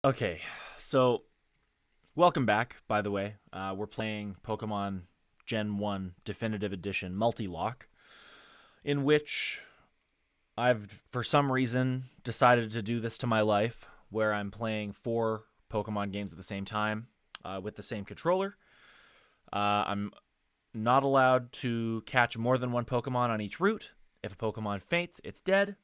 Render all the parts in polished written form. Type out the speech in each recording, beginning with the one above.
Okay, so welcome back, by the way. We're playing Pokemon Gen 1 Definitive Edition Multilocke, in which I've, for some reason, decided to do this to my life, where I'm playing four Pokemon games at the same time with the same controller. I'm not allowed to catch more than one Pokemon on each route. If a Pokemon faints, it's dead.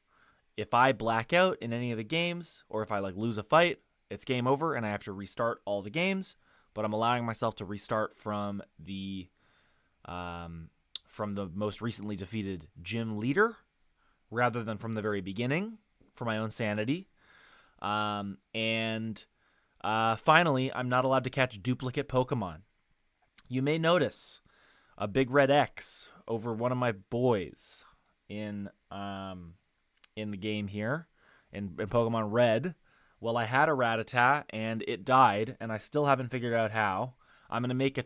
If I black out in any of the games, or if I lose a fight, it's game over and I have to restart all the games. But I'm allowing myself to restart from the most recently defeated gym leader rather than from the very beginning for my own sanity. And finally, I'm not allowed to catch duplicate Pokemon. You may notice a big red X over one of my boys in the game here in Pokemon Red. Well, I had a Rattata and it died, and I still haven't figured out how. I'm gonna make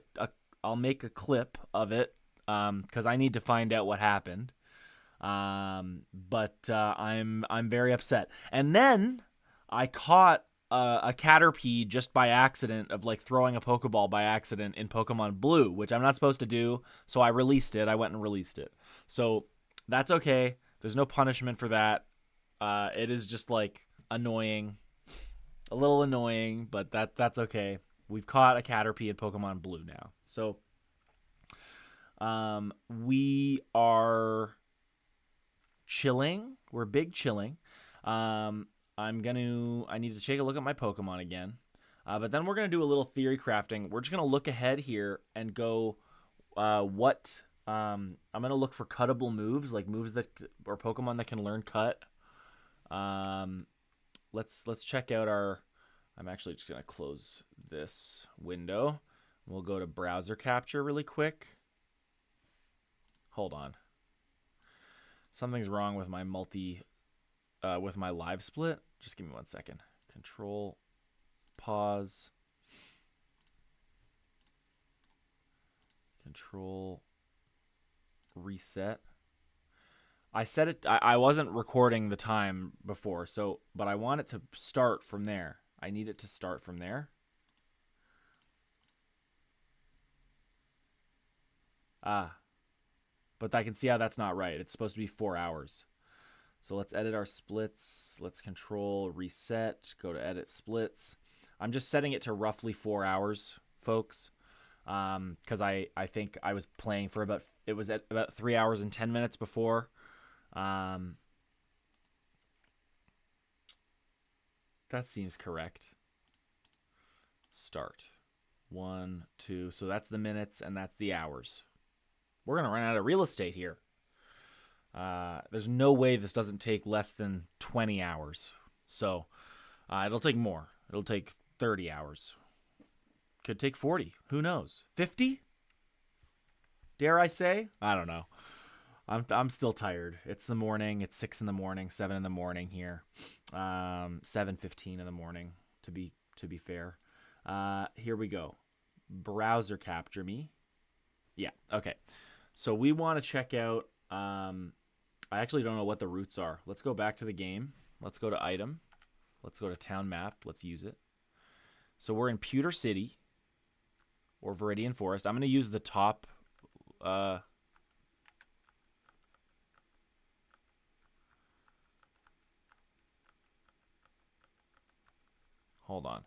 I'll make a clip of it because I need to find out what happened. But I'm very upset. And then I caught a Caterpie just by accident of throwing a Pokeball by accident in Pokemon Blue, which I'm not supposed to do. So I released it. I went and released it. So that's okay. There's no punishment for that. It is just annoying, a little annoying, but that's okay. We've caught a Caterpie in Pokemon Blue now. So we are chilling. We're big chilling. I need to take a look at my Pokemon again. But then we're going to do a little theory crafting. We're just going to look ahead here and go what I'm going to look for cuttable moves, like moves that or Pokemon that can learn cut. Let's check out our I'm actually just going to close this window. We'll go to browser capture really quick. Hold on. Something's wrong with my with my live split. Just give me 1 second. Control, pause, control, reset. I set it. I wasn't recording the time before, but I want it to start from there. I need it to start from there. But I can see how that's not right. It's supposed to be 4 hours. So let's edit our splits. Let's control reset. Go to edit splits. I'm just setting it to roughly 4 hours, folks, because I think I was playing for it was at about 3 hours and 10 minutes before. That seems correct. Start. 1, 2. So that's the minutes and that's the hours. We're gonna run out of real estate here. There's no way this doesn't take less than 20 hours. So it'll take more. It'll take 30 hours. Could take 40. Who knows? 50? Dare I say? I don't know. I'm still tired. It's the morning. It's 6 in the morning, 7 in the morning here. 7:15 in the morning to be fair. Here we go. Browser capture me. Yeah, okay. So we want to check out I actually don't know what the routes are. Let's go back to the game. Let's go to item. Let's go to town map. Let's use it. So we're in Pewter City or Viridian Forest. I'm going to use the top. Hold on.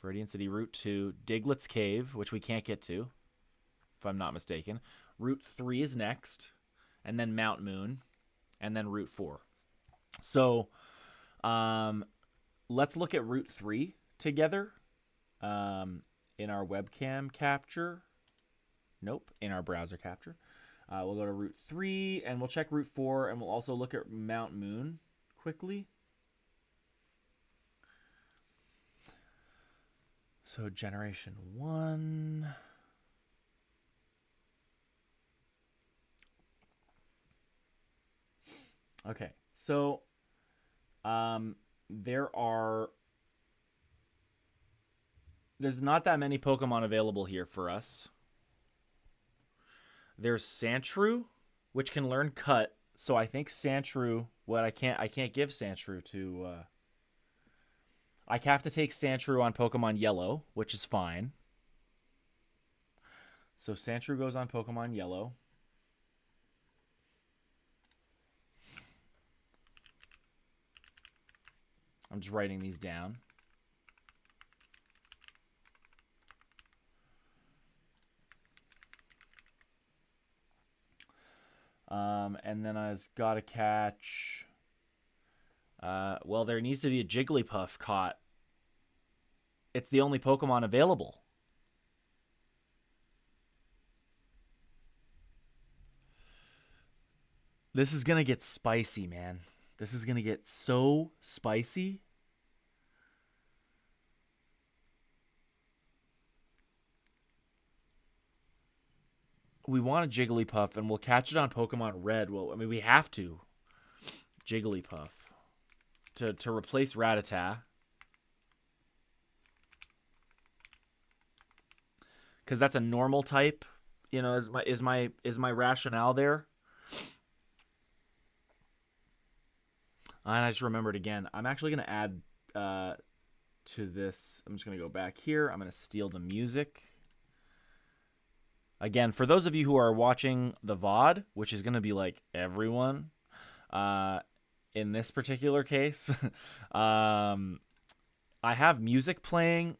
Viridian City, Route 2. Diglett's Cave, which we can't get to, if I'm not mistaken. Route 3 is next. And then Mount Moon, and then Route 4. So let's look at Route 3 together in our webcam capture. Nope, in our browser capture. We'll go to Route 3, and we'll check Route 4, and we'll also look at Mount Moon quickly. So Generation 1... Okay, so there's not that many Pokemon available here for us. There's Sandshrew, which can learn Cut. So I think Sandshrew. What I can't give Sandshrew to. I have to take Sandshrew on Pokemon Yellow, which is fine. So Sandshrew goes on Pokemon Yellow. I'm just writing these down. And then I've got to catch... well, there needs to be a Jigglypuff caught. It's the only Pokemon available. This is going to get spicy, man. This is going to get so spicy. We want a Jigglypuff, and we'll catch it on Pokemon Red. Well, I mean, we have to. Jigglypuff. To replace Rattata. Because that's a normal type. You know, is my rationale there? And I just remembered again. I'm actually going to add to this. I'm just going to go back here. I'm going to steal the music. Again, for those of you who are watching the VOD, which is going to be like everyone in this particular case, I have music playing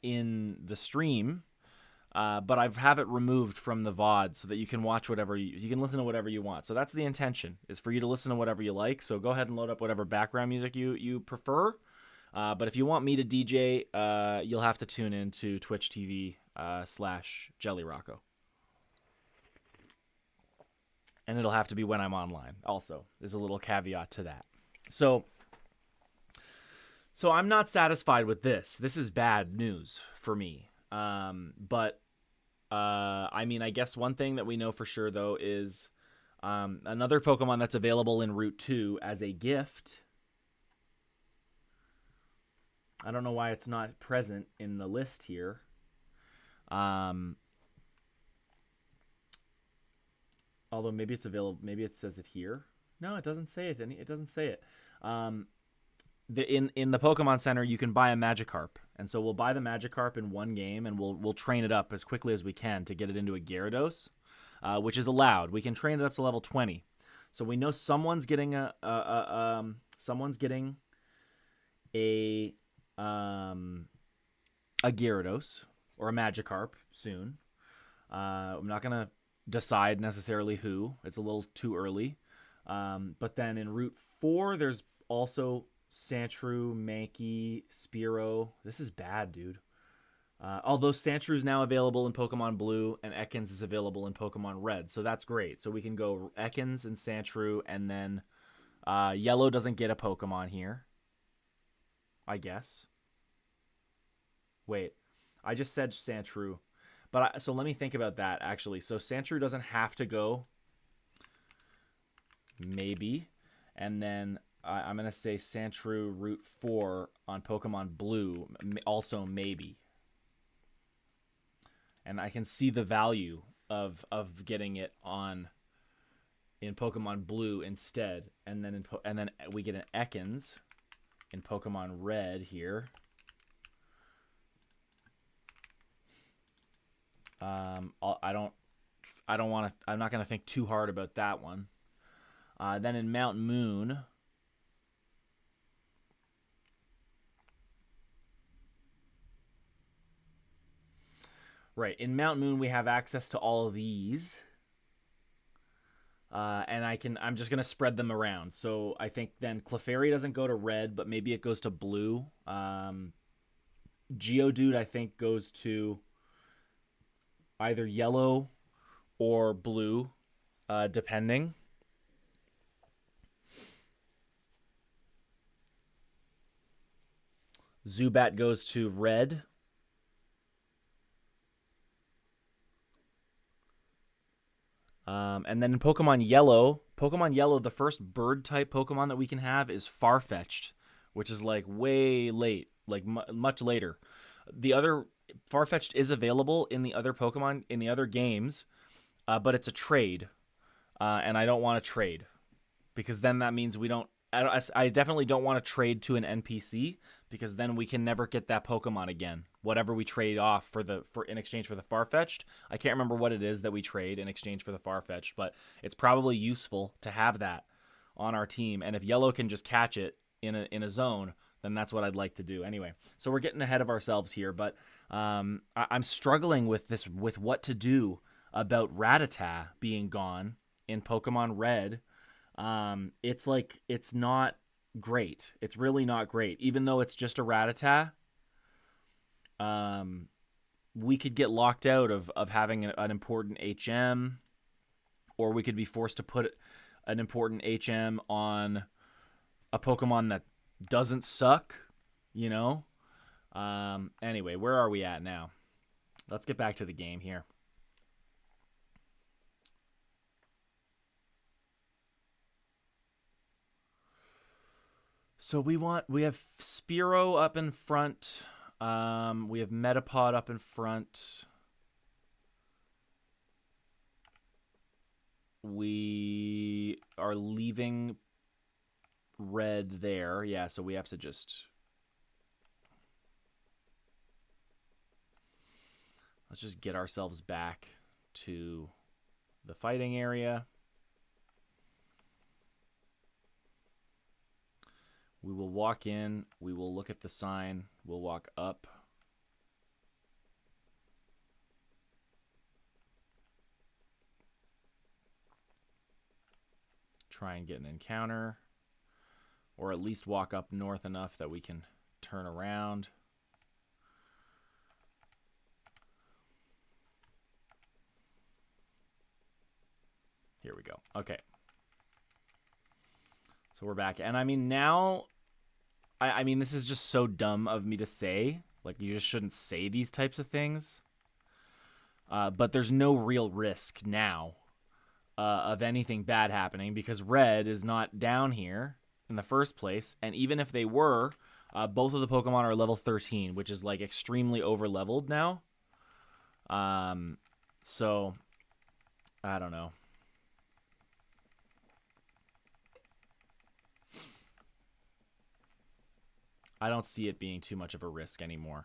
in the stream, but I have it removed from the VOD so that you can watch whatever you can listen to whatever you want. So that's the intention, is for you to listen to whatever you like. So go ahead and load up whatever background music you prefer. But if you want me to DJ, you'll have to tune in to Twitch TV /JellyRocco. And it'll have to be when I'm online. Also, there's a little caveat to that. So I'm not satisfied with this. This is bad news for me. But I mean, I guess one thing that we know for sure, though, is another Pokemon that's available in Route 2 as a gift. I don't know why it's not present in the list here. Although maybe it's available. Maybe it says it here. No, it doesn't say it. It doesn't say it. In the Pokemon Center, you can buy a Magikarp, and so we'll buy the Magikarp in one game, and we'll train it up as quickly as we can to get it into a Gyarados, which is allowed. We can train it up to level 20. So we know someone's getting a Gyarados or a Magikarp soon. I'm not gonna decide necessarily who. It's a little too early. But then in Route 4, there's also Sandshrew, Mankey, Spearow. This is bad, dude. Although Sandshrew is now available in Pokemon Blue and Ekans is available in Pokemon Red. So that's great. So we can go Ekans and Sandshrew, and then Yellow doesn't get a Pokemon here, I guess. Wait, I just said Sandshrew. But so let me think about that, actually. So Sandshrew doesn't have to go. Maybe. And then I'm going to say Sandshrew Route 4 on Pokemon Blue. Also maybe. And I can see the value of getting it in Pokemon Blue instead. And then we get an Ekans in Pokemon Red here. I'm not going to think too hard about that one. Then in Mount Moon, right, in Mount Moon we have access to all of these. And I'm just going to spread them around. So I think then Clefairy doesn't go to Red, but maybe it goes to Blue. Geodude, I think, goes to either Yellow or Blue, depending. Zubat goes to Red. And then in Pokemon Yellow, the first bird-type Pokemon that we can have is Farfetch'd, which is like way late, like much later. The other Farfetch'd is available in the other Pokemon, in the other games, but it's a trade, and I don't want to trade, because then that means we don't I definitely don't want to trade to an NPC, because then we can never get that Pokemon again. Whatever we trade off for in exchange for the Farfetch'd, I can't remember what it is that we trade in exchange for the Farfetch'd, but it's probably useful to have that on our team. And if Yellow can just catch it in a zone, then that's what I'd like to do. Anyway, so we're getting ahead of ourselves here, but I'm struggling with what to do about Rattata being gone in Pokemon Red. It's not great. It's really not great. Even though it's just a Rattata, we could get locked out of having an important HM, or we could be forced to put an important HM on a Pokemon that doesn't suck, you know? Anyway, where are we at now? Let's get back to the game here. So we have Spearow up in front. We have Metapod up in front. We are leaving Red there. Yeah, so we have to just... Let's just get ourselves back to the fighting area. We will walk in. We will look at the sign. We'll walk up. Try and get an encounter. Or at least walk up north enough that we can turn around. Here we go. Okay. So we're back. And I mean, now... I mean, this is just so dumb of me to say. Like, you just shouldn't say these types of things. But there's no real risk now of anything bad happening, because Red is not down here in the first place. And even if they were, both of the Pokemon are level 13, which is, like, extremely over-leveled now. So, I don't know. I don't see it being too much of a risk anymore.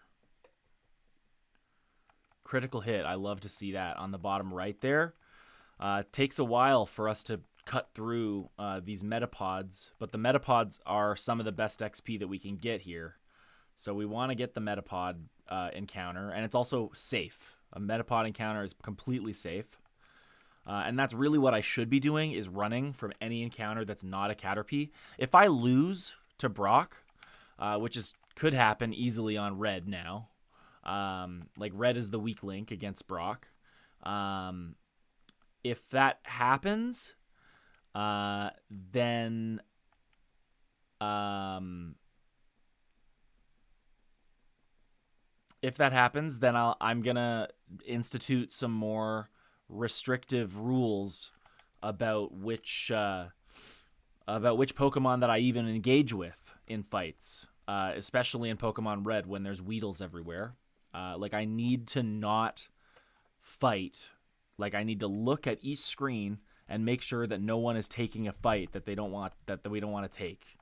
Critical hit. I love to see that on the bottom right there. It takes a while for us to cut through these Metapods, but the Metapods are some of the best XP that we can get here. So we want to get the Metapod encounter, and it's also safe. A Metapod encounter is completely safe. And that's really what I should be doing, is running from any encounter that's not a Caterpie. If I lose to Brock... which could happen easily on Red now. Like, Red is the weak link against Brock. If that happens, then... if that happens, then I'm going to institute some more restrictive rules about which Pokemon that I even engage with in fights, especially in Pokemon Red when there's Weedles everywhere. Like, I need to not fight. Like, I need to look at each screen and make sure that no one is taking a fight that we don't want to take.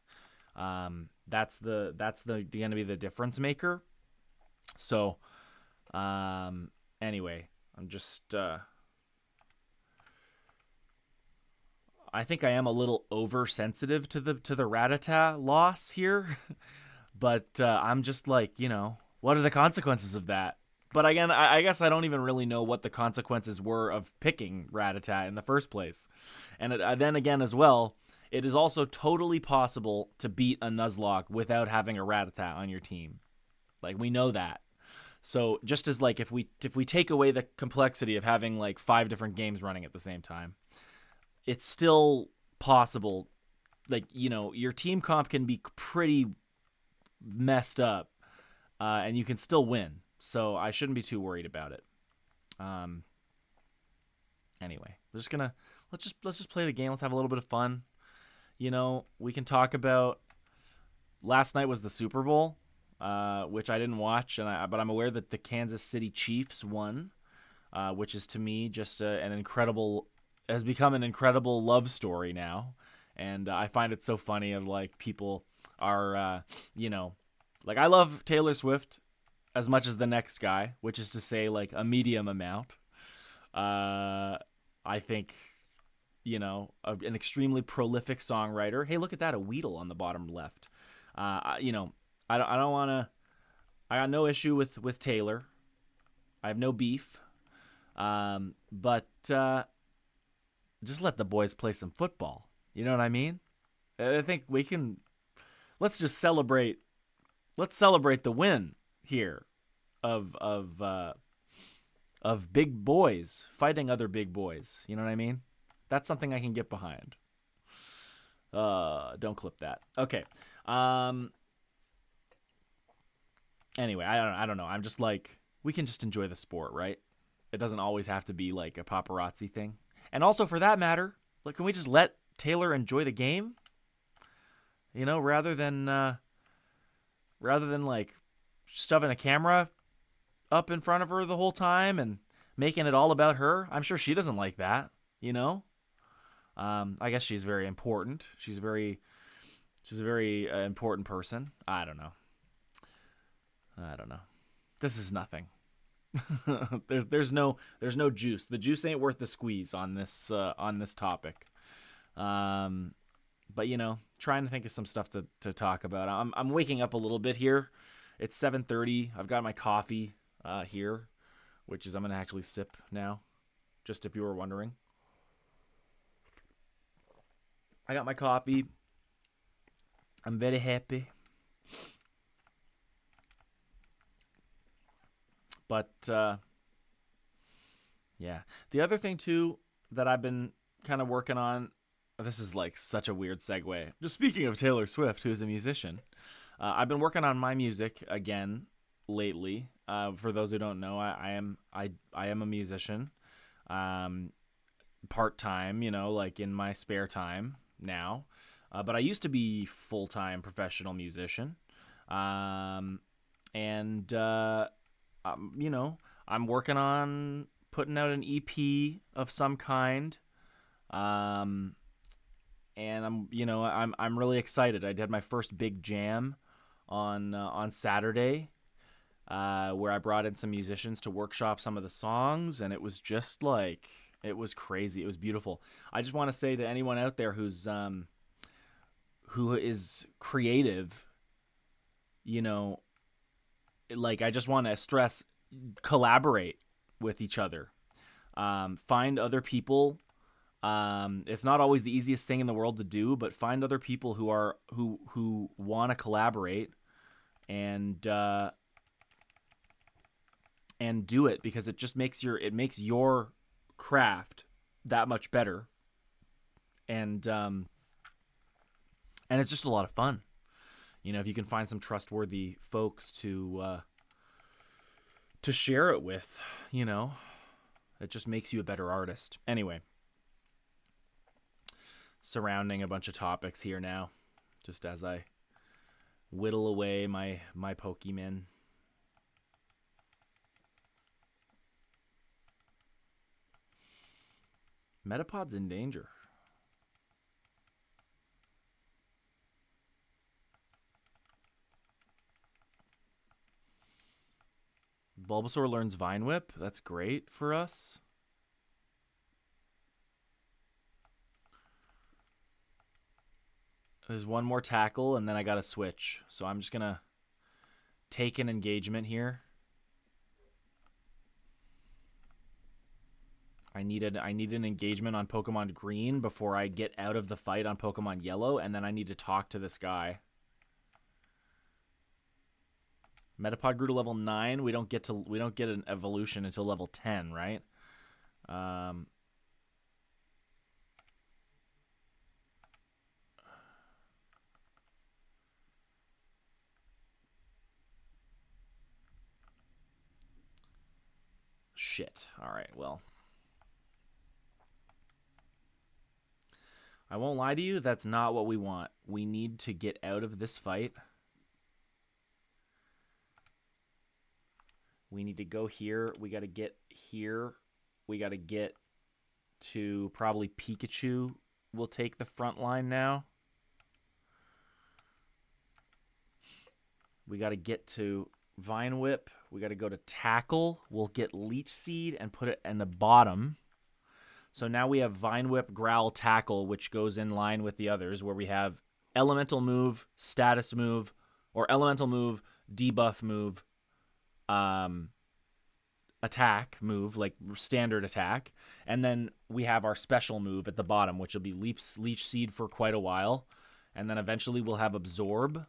That's going to be the difference maker. So, anyway, I'm just. I think I am a little oversensitive to the Rattata loss here, but I'm just like, what are the consequences of that? But again, I guess I don't even really know what the consequences were of picking Rattata in the first place. And then again as well, it is also totally possible to beat a Nuzlocke without having a Rattata on your team. Like, we know that. So just as, like, if we take away the complexity of having, like, 5 different games running at the same time, it's still possible. Like, your team comp can be pretty messed up, and you can still win. So I shouldn't be too worried about it. Anyway, let's just play the game. Let's have a little bit of fun. We can talk about last night was the Super Bowl, which I didn't watch, but I'm aware that the Kansas City Chiefs won, which is, to me, just has become an incredible love story now. And I find it so funny of like people are, you know, like I love Taylor Swift as much as the next guy, which is to say like a medium amount. I think, you know, an extremely prolific songwriter. Hey, look at that, a Weedle on the bottom left. You know, I don't want to. I got no issue with Taylor. I have no beef. But just let the boys play some football. You know what I mean? I think we can. Let's just celebrate. Let's celebrate the win here of big boys fighting other big boys. You know what I mean? That's something I can get behind. Don't clip that. Okay. Anyway, I don't know. I'm just like, we can just enjoy the sport, right? It doesn't always have to be like a paparazzi thing. And also, for that matter, like, can we just let Taylor enjoy the game? You know, rather than like shoving a camera up in front of her the whole time and making it all about her. I'm sure she doesn't like that. You know. I guess she's very important. She's a very important person. I don't know. This is nothing. there's no juice. The juice ain't worth the squeeze on this topic. But you know, trying to think of some stuff to talk about. I'm waking up a little bit here. It's 7:30. I've got my coffee here, which is I'm gonna actually sip now, just if you were wondering. I got my coffee. I'm very happy. But, yeah. The other thing, too, that I've been kind of working on, this is like such a weird segue. Just speaking of Taylor Swift, who's a musician, I've been working on my music again lately. For those who don't know, I am a musician, part-time, you know, like in my spare time now. But I used to be full-time professional musician. You know, I'm working on putting out an EP of some kind. And I'm really excited. I did my first big jam on Saturday, where I brought in some musicians to workshop some of the songs, and it was just like, it was crazy. It was beautiful. I just want to say to anyone out there who is creative, you know, like, I just want to stress, collaborate with each other. Find other people. It's not always the easiest thing in the world to do, but find other people who want to collaborate and do it, because it just makes your craft that much better. And it's just a lot of fun. You know, if you can find some trustworthy folks to share it with, you know, it just makes you a better artist. Anyway, surrounding a bunch of topics here now, just as I whittle away my Pokemon. Metapod's in danger. Bulbasaur learns Vine Whip. That's great for us. There's one more tackle, and then I got to switch. So I'm just going to take an engagement here. I need an engagement on Pokemon Green before I get out of the fight on Pokemon Yellow, and then I need to talk to this guy. Metapod grew to level 9. We don't get an evolution until level 10, right? Shit. All right, well. I won't lie to you, that's not what we want. We need to get out of this fight. We need to go here. We got to get here. We got to get to probably Pikachu will take the front line now. We got to get to Vine Whip. We got to go to Tackle. We'll get Leech Seed and put it in the bottom. So now we have Vine Whip, Growl, Tackle, which goes in line with the others, where we have Elemental Move, Status Move, or Elemental Move, Debuff Move, Attack Move, like standard attack. And then we have our special move at the bottom, which will be Leech Seed for quite a while. And then eventually we'll have Absorb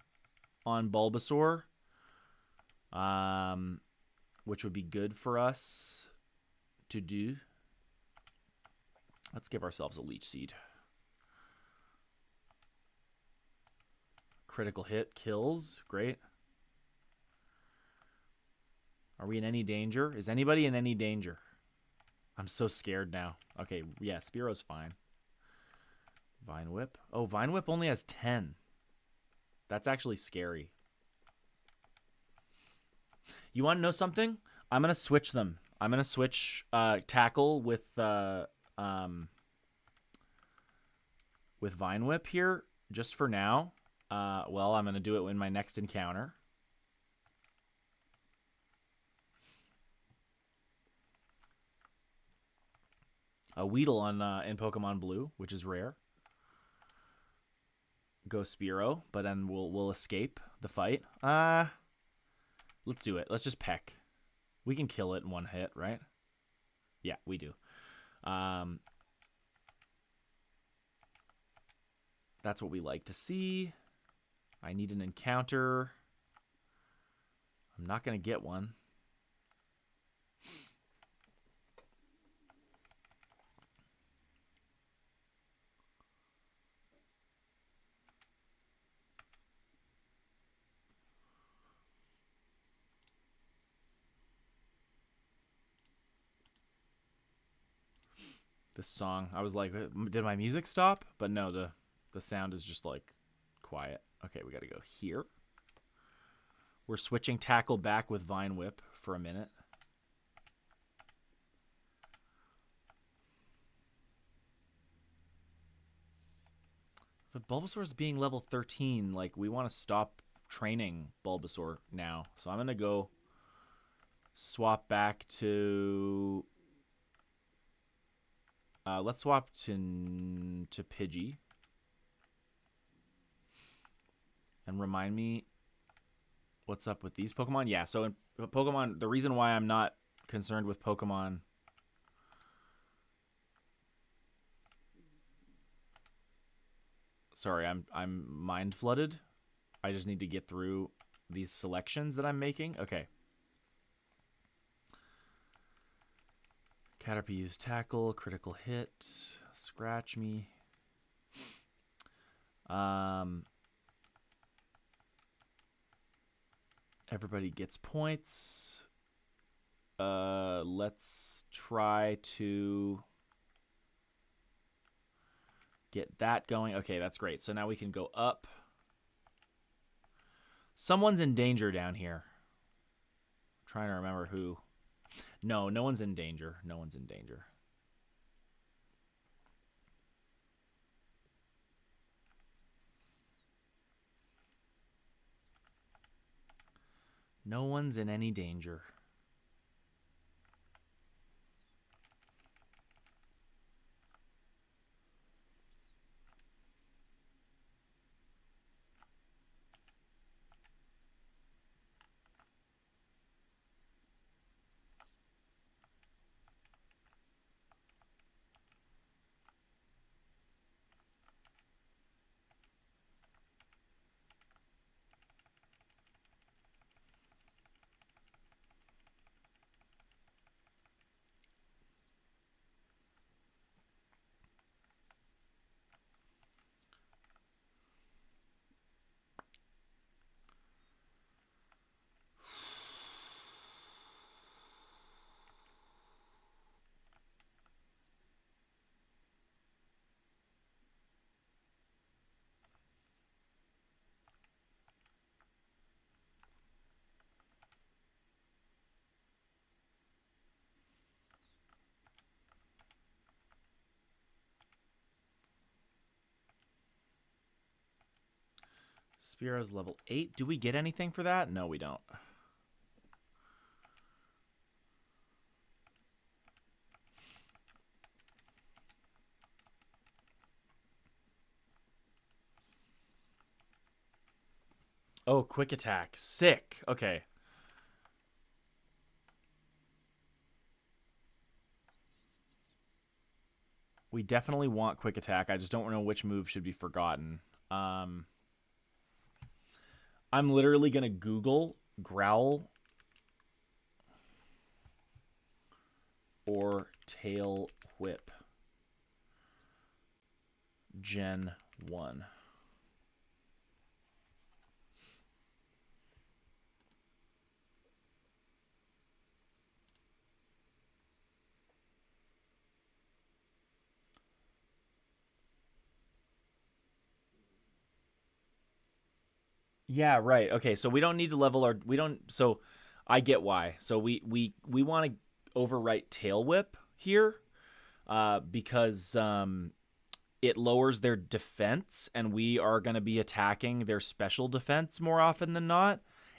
on Bulbasaur, which would be good for us to do. Let's give ourselves a Leech Seed. Critical hit, kills. Great. Are we in any danger? Is anybody in any danger? I'm so scared now. Okay, yeah, Spearow's fine. Vine Whip. Oh, Vine Whip only has 10. That's actually scary. You want to know something? I'm going to switch them. I'm going to switch Tackle with Vine Whip here just for now. Well, I'm going to do it in my next encounter. A Weedle on in Pokemon Blue, which is rare. Go Spearow, but then we'll escape the fight. Let's do it. Let's just peck. We can kill it in one hit, right? Yeah, we do. That's what we like to see. I need an encounter. I'm not going to get one. This song, I was like, did my music stop? But no, the sound is just like quiet. Okay, we got to go here. We're switching Tackle back with Vine Whip for a minute. But Bulbasaur's being level 13. Like, we want to stop training Bulbasaur now. So I'm going to go swap back to... let's swap to Pidgey. And remind me what's up with these Pokemon. Yeah, so in Pokemon, the reason why I'm not concerned with Pokemon... Sorry, I'm mind flooded. I just need to get through these selections that I'm making. Okay. Caterpie use Tackle, critical hit, scratch me. Everybody gets points. Let's try to get that going. Okay, that's great. So now we can go up. Someone's in danger down here. I'm trying to remember who. No one's in danger. No one's in danger. No one's in any danger. Spearo's level 8. Do we get anything for that? No, we don't. Oh, quick attack. Sick. Okay. We definitely want quick attack. I just don't know which move should be forgotten. I'm literally going to Google growl or tail whip Gen 1. Yeah, right. Okay, so we don't need to level our so I get why. So we want to overwrite tail whip here because it lowers their defense and we are going to be attacking their special defense more often than not.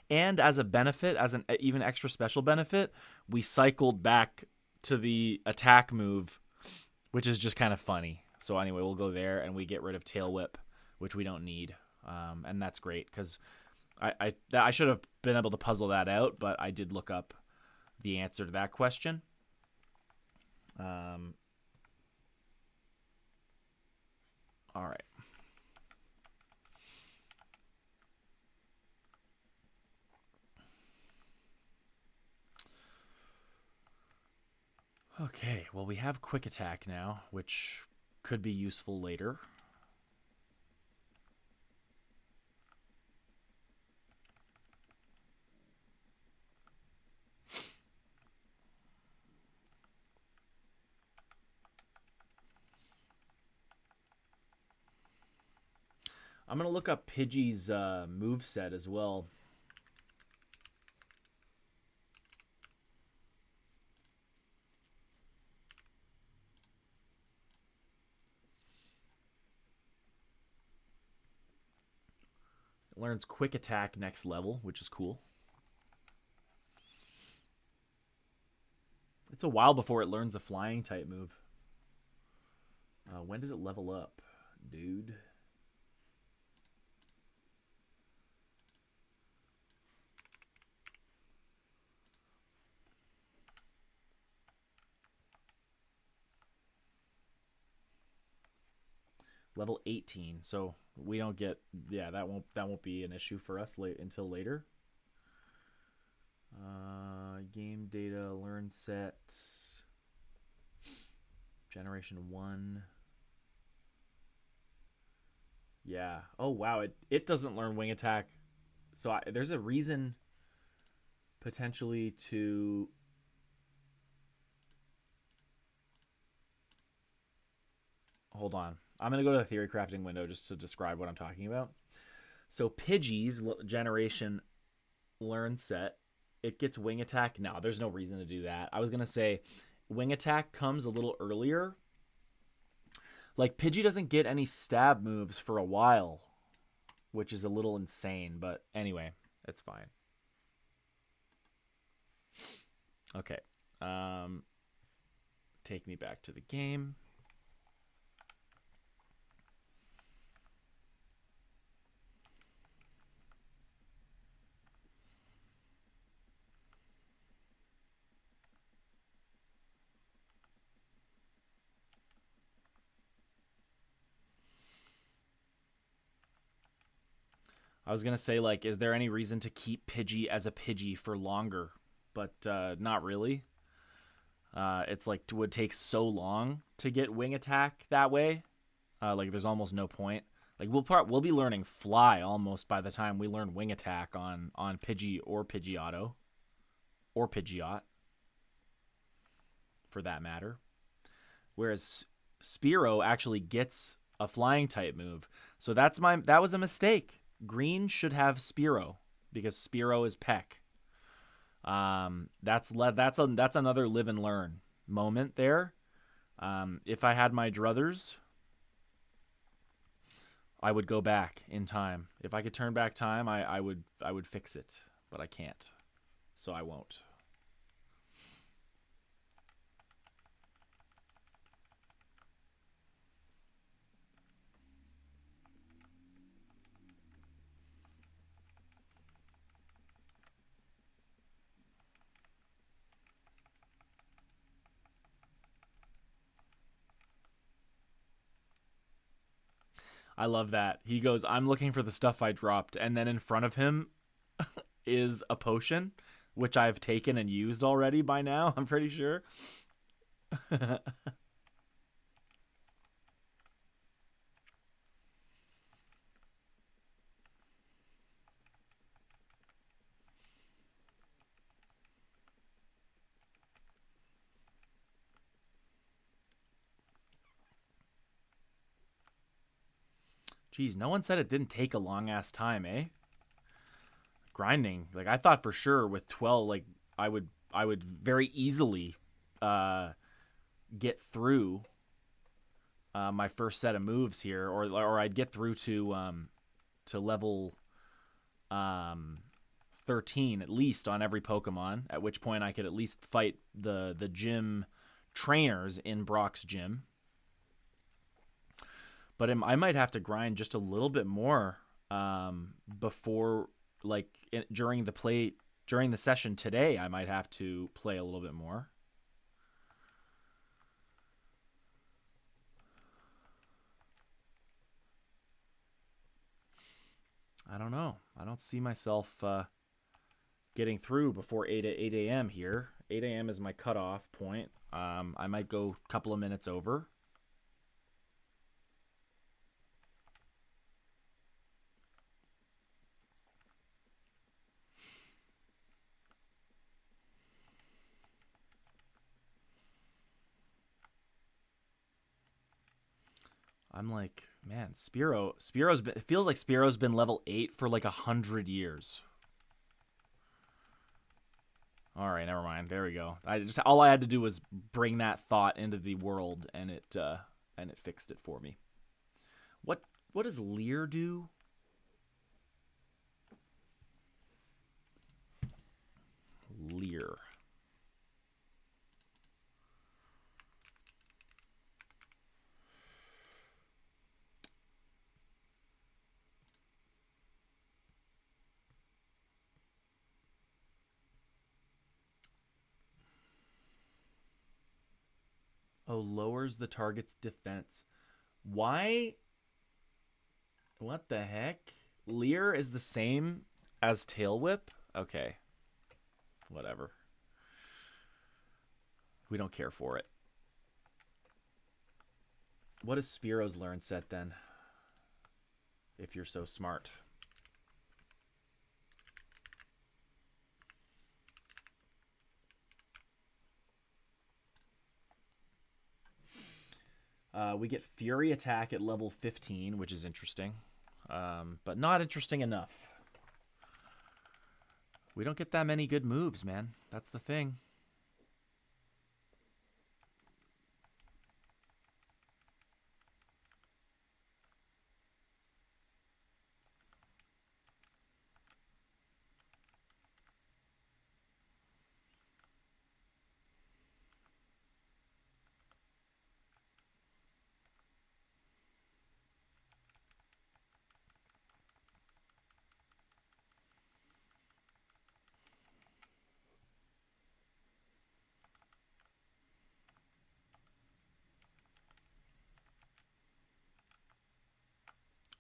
And as a benefit, as an even extra special benefit, we cycled back to the attack move, which is just kind of funny. So anyway, we'll go there and we get rid of tail whip, which we don't need. And that's great because I should have been able to puzzle that out, but I did look up the answer to that question. All right. Okay, well, we have quick attack now, which could be useful later. I'm going to look up Pidgey's moveset as well. It learns quick attack next level, which is cool. It's a while before it learns a flying type move. When does it level up, dude? Level 18. So we don't get, yeah, that won't be an issue for us until later. Game data, learn set, generation 1. Yeah. Oh wow, it doesn't learn wing attack. So there's a reason potentially to hold on. I'm going to go to the theory crafting window just to describe what I'm talking about. So Pidgey's generation learn set, it gets wing attack. No, there's no reason to do that. I was going to say wing attack comes a little earlier. Like Pidgey doesn't get any stab moves for a while, which is a little insane, but anyway, it's fine. Okay. Take me back to the game. I was going to say, like, is there any reason to keep Pidgey as a Pidgey for longer? But not really. It's like it would take so long to get wing attack that way. Like, there's almost no point. Like, we'll be learning fly almost by the time we learn wing attack on Pidgey or Pidgeotto. Or Pidgeot. For that matter. Whereas Spearow actually gets a flying type move. So that was a mistake. Green should have Spearow because Spearow is Peck. That's another live and learn moment there. If I had my druthers, I would go back in time. If I could turn back time, I would fix it, but I can't. So I won't. I love that. He goes, "I'm looking for the stuff I dropped," and then in front of him is a potion, which I've taken and used already by now, I'm pretty sure. Jeez, no one said it didn't take a long ass time, eh? Grinding. Like I thought for sure with 12, like I would very easily uh get through my first set of moves here, or I'd get through to level um 13 at least on every Pokemon, at which point I could at least fight the gym trainers in Brock's gym. But I might have to grind just a little bit more before, like during the session today. I might have to play a little bit more. I don't know. I don't see myself getting through before 8 a.m. here. 8 a.m. is my cutoff point. I might go a couple of minutes over. I'm like, man, it feels like Spearo's been level 8 for like 100 years. All right, never mind. There we go. All I had to do was bring that thought into the world, and it fixed it for me. What does Leer do? Leer. Oh, lowers the target's defense. Why? What the heck? Leer is the same as Tail Whip? Okay. Whatever. We don't care for it. What is Spearo's learn set then? If you're so smart. We get Fury Attack at level 15, which is interesting. But not interesting enough. We don't get that many good moves, man. That's the thing.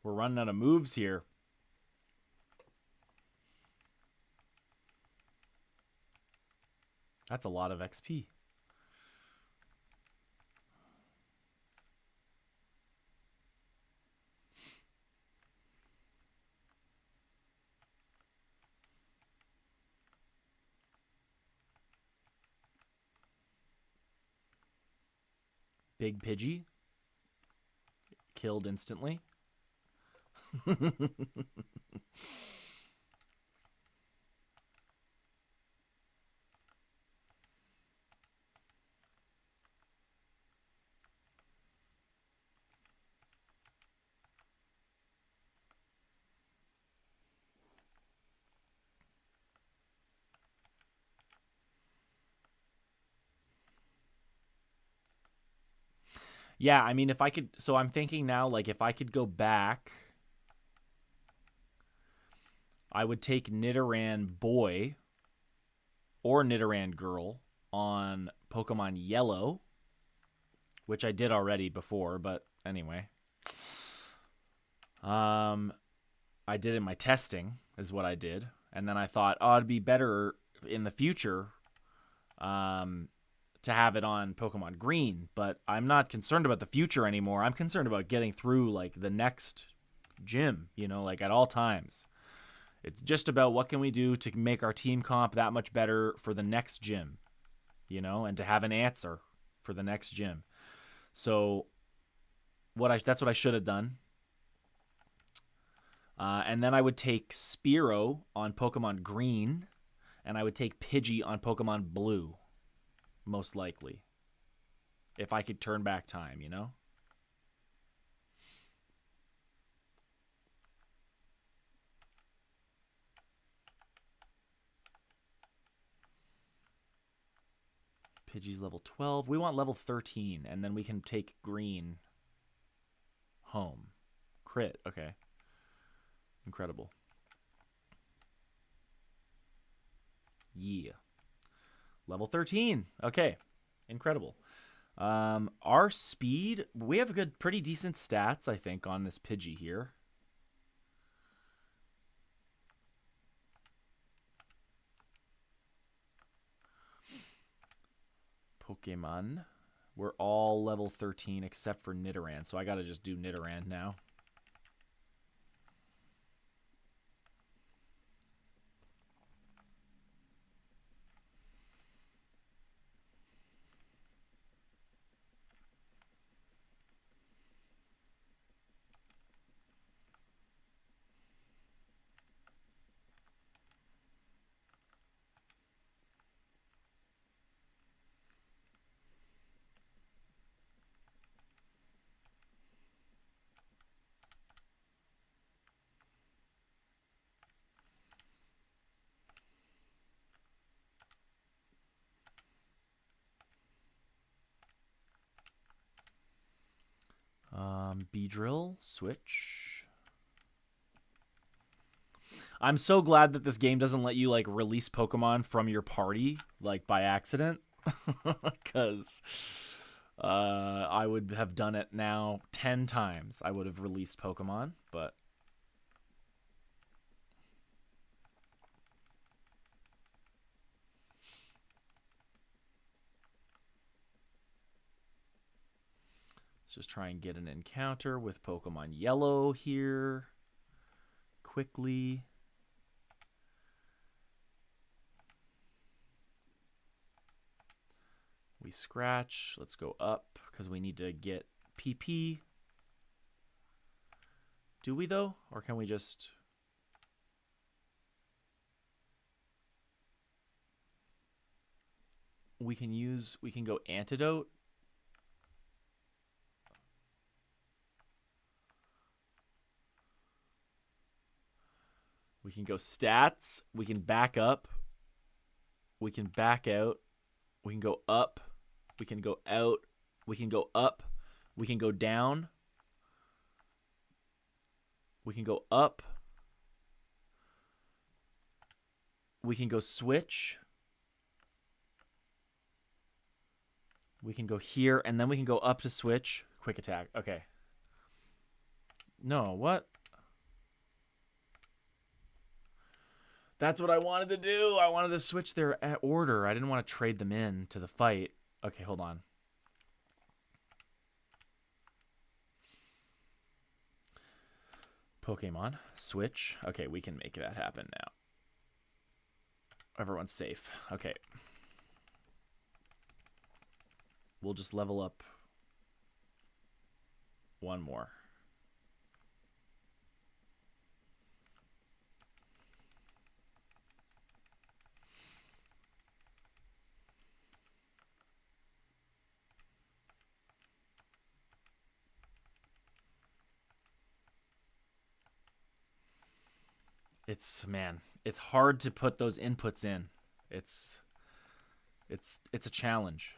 We're running out of moves here. That's a lot of XP. Big Pidgey. Killed instantly. Yeah, I mean, if I could... So I'm thinking now, like, if I could go back, I would take Nidoran Boy or Nidoran Girl on Pokemon Yellow, which I did already before, but anyway. I did in my testing is what I did. And then I thought, oh, it'd be better in the future to have it on Pokemon Green, but I'm not concerned about the future anymore. I'm concerned about getting through like the next gym, you know, like at all times. It's just about what can we do to make our team comp that much better for the next gym, you know, and to have an answer for the next gym. So that's what I should have done. And then I would take Spearow on Pokemon Green, and I would take Pidgey on Pokemon Blue, most likely. If I could turn back time, you know? Pidgey's level 12. We want level 13, and then we can take Green home. Crit, okay. Incredible. Yeah. Level 13. Okay. Incredible. Our speed, we have a good, pretty decent stats, I think, on this Pidgey here. Pokemon. We're all level 13 except for Nidoran, so I gotta just do Nidoran now. Beedrill, switch. I'm so glad that this game doesn't let you like release Pokemon from your party like by accident, because I would have done it now 10 times. I would have released Pokemon, but let's just try and get an encounter with Pokemon Yellow here quickly. We scratch. Let's go up because we need to get PP. Do we though? Or can we just... We can go Antidote. We can go Stats. We can back up. We can back out. We can go up. We can go out. We can go up. We can go down. We can go up. We can go switch. We can go here, and then we can go up to switch. Quick attack. Okay. No, what? That's what I wanted to do. I wanted to switch their order. I didn't want to trade them in to the fight. Okay, hold on. Pokemon, switch. Okay, we can make that happen now. Everyone's safe. Okay. We'll just level up one more. It's hard to put those inputs in. It's a challenge.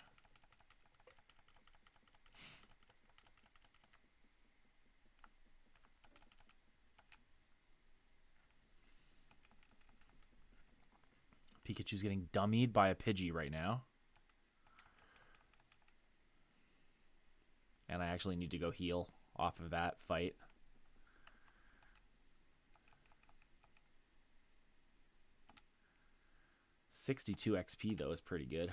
Pikachu's getting dummied by a Pidgey right now. And I actually need to go heal off of that fight. $62 XP, though, is pretty good.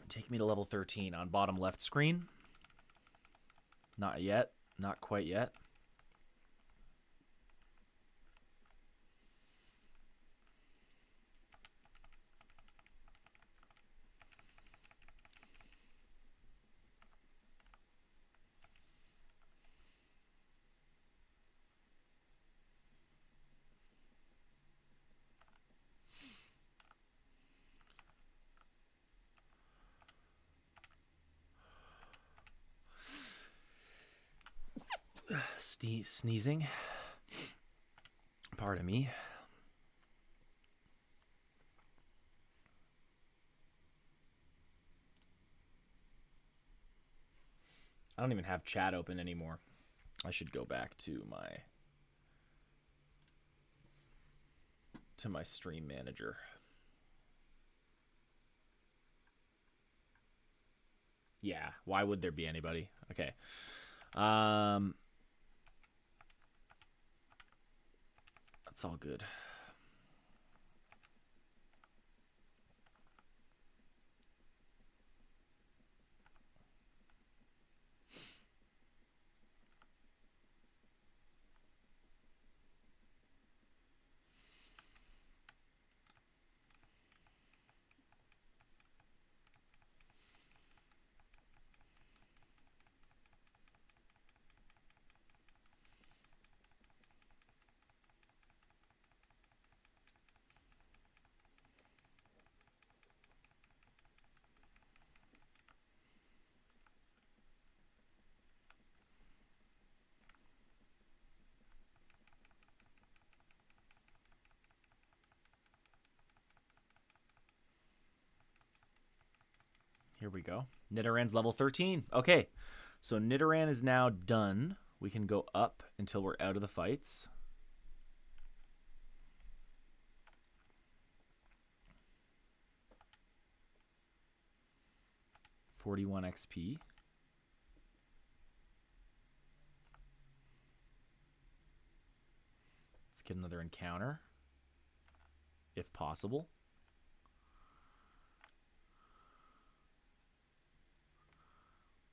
Take me to level 13 on bottom left screen. Not yet. Not quite yet. Sneezing. Pardon me. I don't even have chat open anymore. I should go back to my stream manager. Yeah, why would there be anybody? Okay. That's all good. Here we go. Nidoran's level 13. Okay, so Nidoran is now done. We can go up until we're out of the fights. $41 XP. Let's get another encounter, if possible.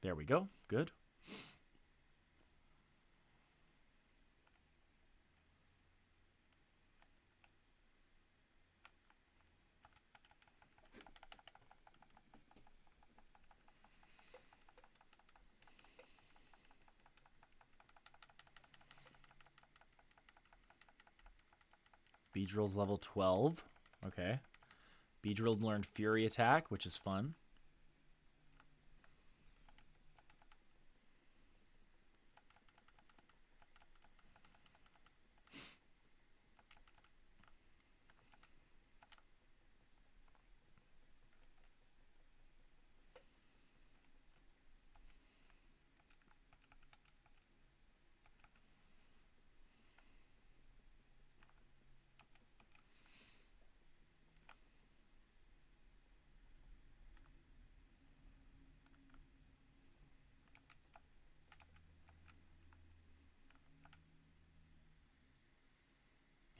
There we go. Good. Beedrill's level 12. Okay. Beedrill learned Fury Attack, which is fun.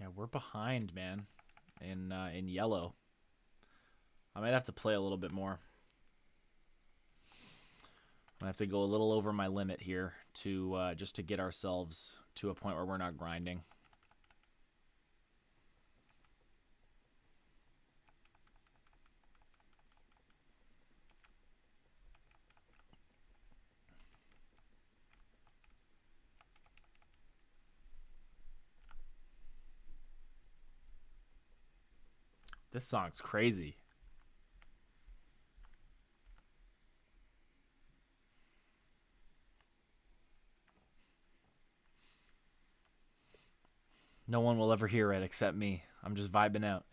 Yeah, we're behind, man, in yellow. I might have to play a little bit more. I have to go a little over my limit here to just to get ourselves to a point where we're not grinding. This song's crazy. No one will ever hear it except me. I'm just vibing out.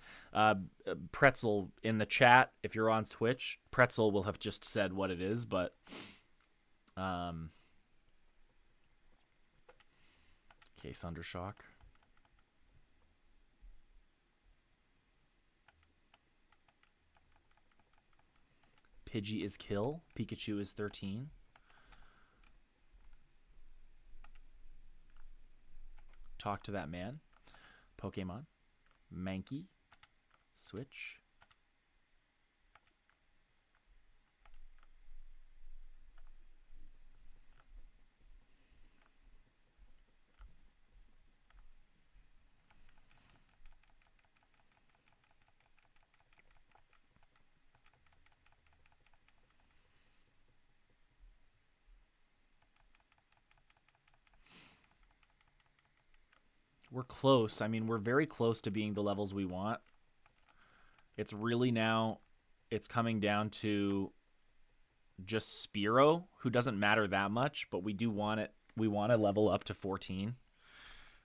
Pretzel in the chat, if you're on Twitch, Pretzel will have just said what it is, but okay, Thundershock. Pidgey is kill. Pikachu is 13. Talk to that man. Pokemon. Mankey. Switch. We're close. I mean, we're very close to being the levels we want. It's really now, it's coming down to just Spearow, who doesn't matter that much, but we do want it. We want to level up to 14,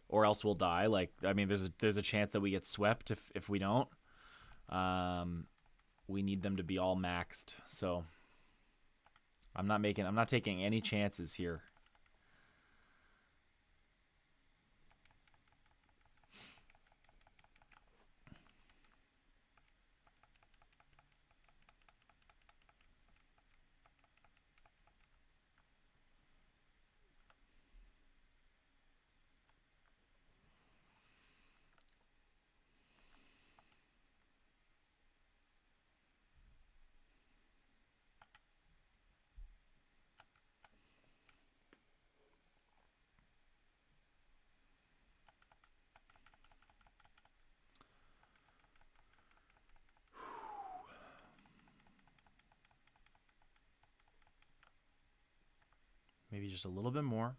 or else we'll die. Like, I mean, there's a chance that we get swept if we don't. We need them to be all maxed. So I'm not taking any chances here. Maybe just a little bit more.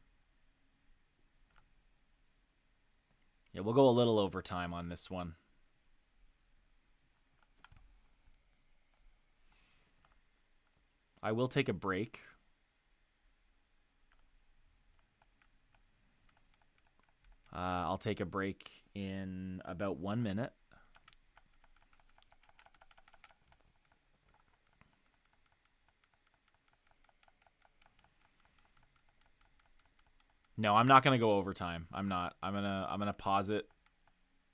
Yeah, we'll go a little overtime on this one. I will take a break. I'll take a break in about 1 minute. No, I'm not gonna go overtime. I'm not. I'm gonna pause it.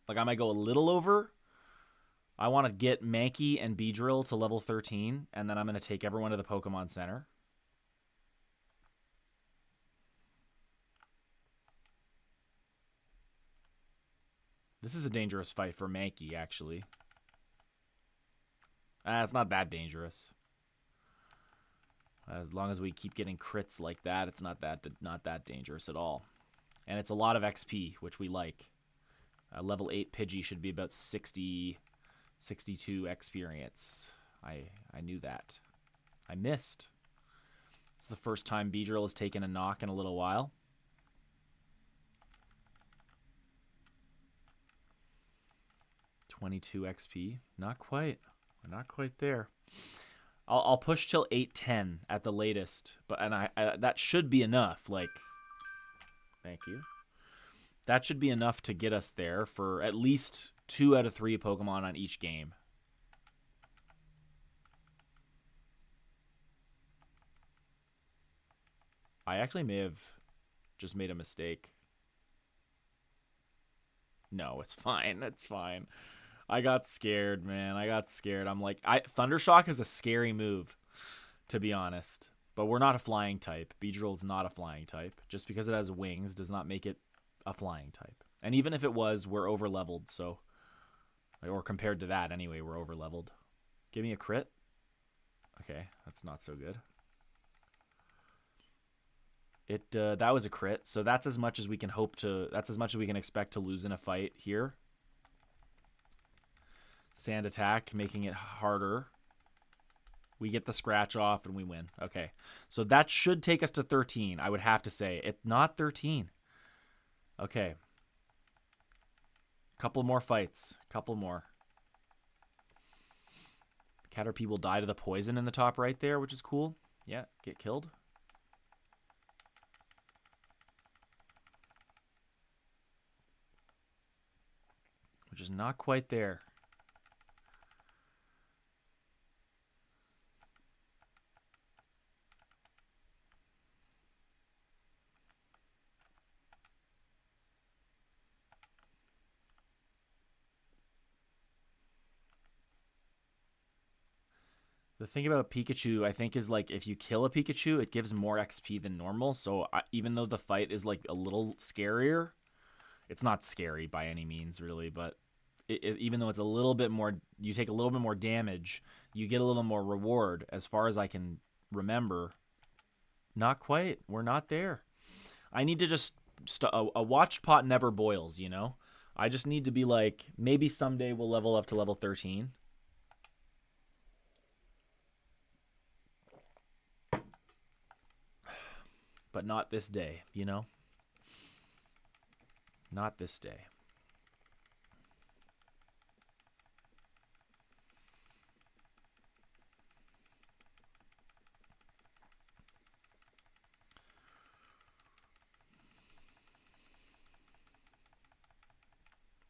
Like, I might go a little over. I want to get Mankey and Beedrill to level 13, and then I'm gonna take everyone to the Pokemon Center. This is a dangerous fight for Mankey, actually. It's not that dangerous. As long as we keep getting crits like that, it's not that dangerous at all. And it's a lot of XP, which we like. Level 8 Pidgey should be about 60, 62 experience. I knew that. I missed. It's the first time Beedrill has taken a knock in a little while. $22 XP. Not quite. We're not quite there. I'll push till 8:10 at the latest, but I that should be enough. Like, thank you. That should be enough to get us there for at least 2 out of 3 Pokemon on each game. I actually may have just made a mistake. No, it's fine. It's fine. I got scared, man. I got scared. I'm like, Thundershock is a scary move, to be honest. But we're not a flying type. Beedrill is not a flying type. Just because it has wings does not make it a flying type. And even if it was, we're over-leveled, so... Or compared to that, anyway, we're over-leveled. Give me a crit. Okay, that's not so good. That was a crit, so that's as much as we can hope to... That's as much as we can expect to lose in a fight here. Sand attack, making it harder. We get the scratch off and we win. Okay. So that should take us to 13, I would have to say. It's not 13. Okay. Couple more fights. Couple more. Caterpie will die to the poison in the top right there, which is cool. Yeah, get killed. which is not quite there. The thing about Pikachu, I think, is like if you kill a Pikachu, it gives more XP than normal. So even though the fight is like a little scarier, it's not scary by any means, really. But even though it's a little bit more, you take a little bit more damage, you get a little more reward. As far as I can remember, not quite. We're not there. I need to just a watched pot never boils. You know, I just need to be like maybe someday we'll level up to level 13. But not this day, you know? Not this day.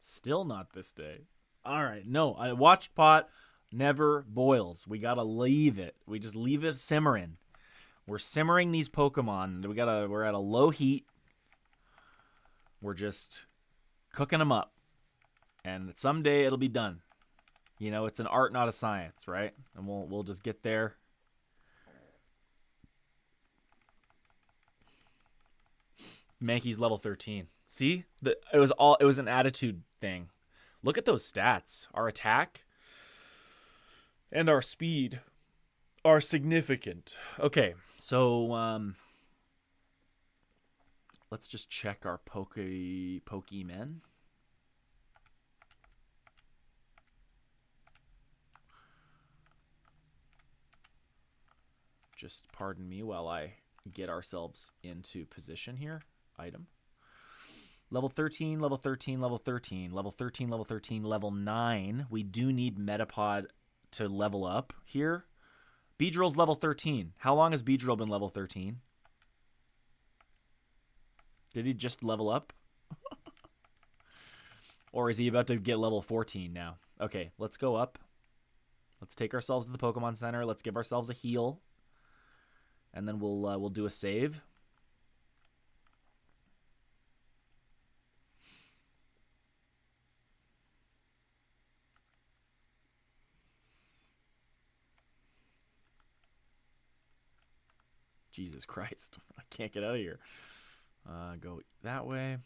Still not this day. All right, no, a watched pot never boils. We gotta leave it. We just leave it simmering. We're simmering these Pokemon. We're at a low heat. We're just cooking them up. And someday it'll be done. You know, it's an art, not a science, right? And we'll just get there. Mankey's level 13. See? It was an attitude thing. Look at those stats. Our attack and our speed are significant. Okay, so let's just check our Pokemon. Just pardon me while I get ourselves into position here. Item. Level 13, level 13, level 13, level 13, level 13, level 9. We do need Metapod to level up here. Beedrill's level 13. How long has Beedrill been level 13? Did he just level up? Or is he about to get level 14 now? Okay, let's go up. Let's take ourselves to the Pokemon Center. Let's give ourselves a heal. And then we'll do a save. Jesus Christ. I can't get out of here. Go that way.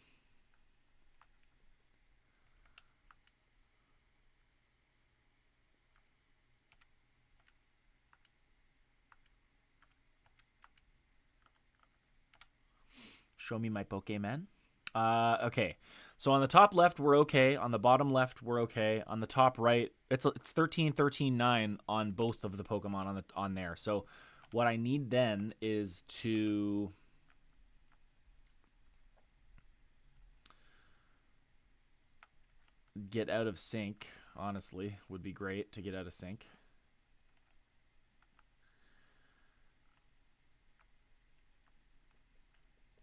Show me my Pokemon. Okay. So on the top left, we're okay. On the bottom left, we're okay. On the top right, it's 13, 13, 9 on both of the Pokemon on there. So what I need then is to get out of sync, honestly. Would be great to get out of sync.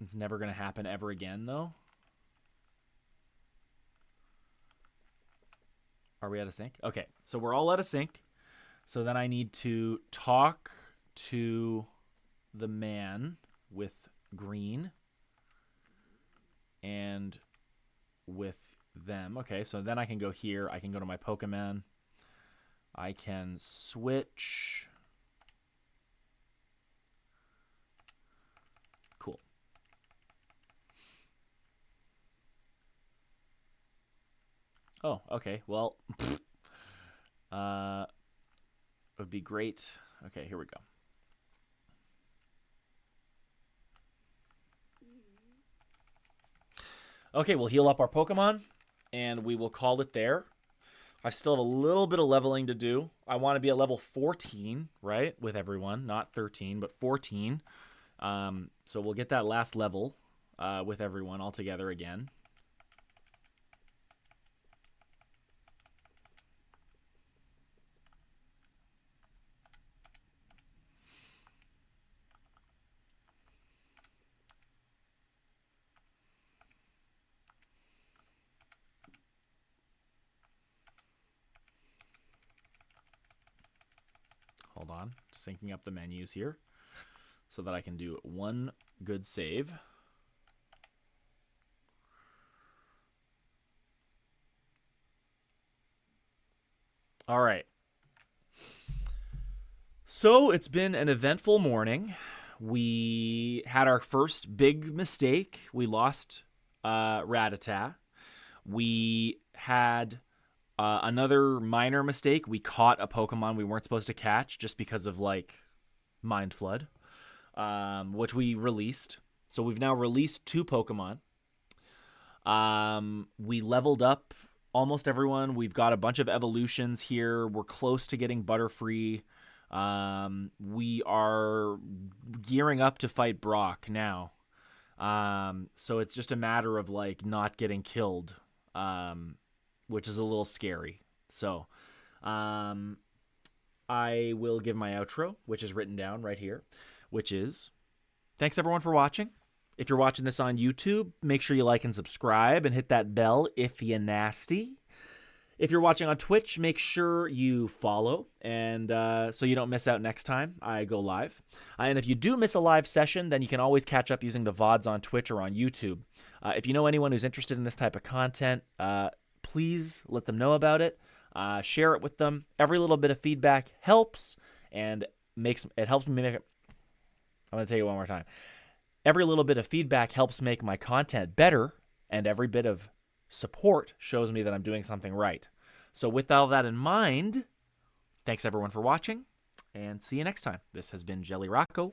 It's never going to happen ever again, though. Are we out of sync? Okay, so we're all out of sync. So then I need to talk to the man with green and with them. Okay, so then I can go here. I can go to my Pokemon. I can switch. Cool. Oh, okay. Well, it would be great. Okay, here we go. Okay, we'll heal up our Pokemon, and we will call it there. I still have a little bit of leveling to do. I want to be at level 14, right, with everyone. Not 13, but 14. So we'll get that last level with everyone all together again. on. Syncing up the menus here so that I can do one good save. All right. So it's been an eventful morning. We had our first big mistake. We lost Rattata. We had another minor mistake. We caught a Pokemon we weren't supposed to catch just because of like Mind Flood, which we released. So we've now released 2 Pokemon. We leveled up almost everyone. We've got a bunch of evolutions here. We're close to getting Butterfree. We are gearing up to fight Brock now. So it's just a matter of like not getting killed, which is a little scary. So, I will give my outro, which is written down right here, which is, thanks everyone for watching. If you're watching this on YouTube, make sure you like and subscribe and hit that bell if you nasty. If you're watching on Twitch, make sure you follow, and so you don't miss out next time I go live. And if you do miss a live session, then you can always catch up using the VODs on Twitch or on YouTube. If you know anyone who's interested in this type of content, please let them know about it. Share it with them. Every little bit of feedback helps, and it helps me make it. I'm going to take it one more time. Every little bit of feedback helps make my content better, and every bit of support shows me that I'm doing something right. So with all that in mind, thanks everyone for watching, and see you next time. This has been Jelly Rocco.